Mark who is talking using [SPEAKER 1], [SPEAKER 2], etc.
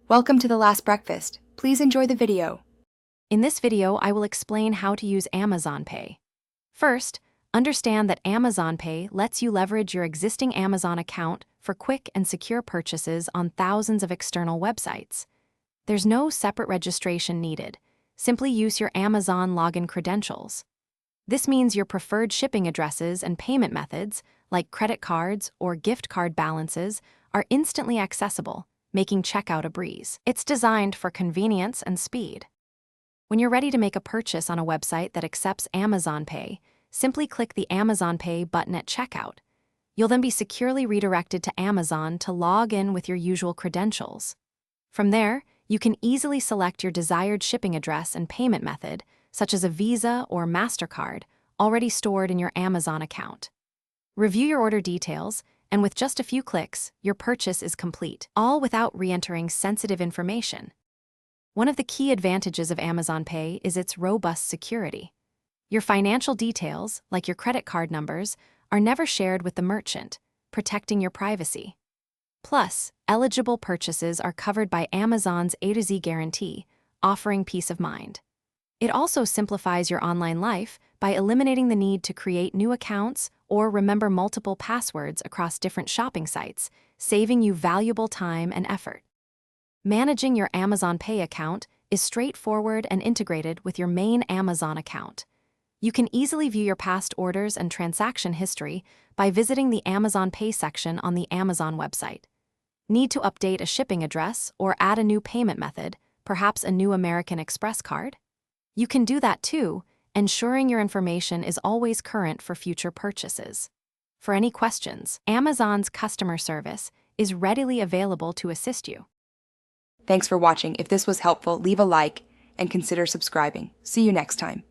[SPEAKER 1] Welcome to The Last Breakfast. Please enjoy the video.
[SPEAKER 2] In this video, I will explain how to use Amazon Pay. First, understand that Amazon Pay lets you leverage your existing Amazon account for quick and secure purchases on thousands of external websites. There's no separate registration needed. Simply use your Amazon login credentials. This means your preferred shipping addresses and payment methods, like credit cards or gift card balances, are instantly accessible, making checkout a breeze. It's designed for convenience and speed. When you're ready to make a purchase on a website that accepts Amazon Pay, simply click the Amazon Pay button at checkout. You'll then be securely redirected to Amazon to log in with your usual credentials. From there, you can easily select your desired shipping address and payment method, such as a Visa or MasterCard, already stored in your Amazon account. Review your order details, and with just a few clicks, your purchase is complete, all without re-entering sensitive information. One of the key advantages of Amazon Pay is its robust security. Your financial details, like your credit card numbers, are never shared with the merchant, protecting your privacy. Plus, eligible purchases are covered by Amazon's A to Z guarantee, offering peace of mind. It also simplifies your online life by eliminating the need to create new accounts or remember multiple passwords across different shopping sites, saving you valuable time and effort. Managing your Amazon Pay account is straightforward and integrated with your main Amazon account. You can easily view your past orders and transaction history by visiting the Amazon Pay section on the Amazon website. Need to update a shipping address or add a new payment method, perhaps a new American Express card? You can do that too, ensuring your information is always current for future purchases. For any questions, Amazon's customer service is readily available to assist you.
[SPEAKER 1] Thanks for watching. If this was helpful, leave a like and consider subscribing. See you next time.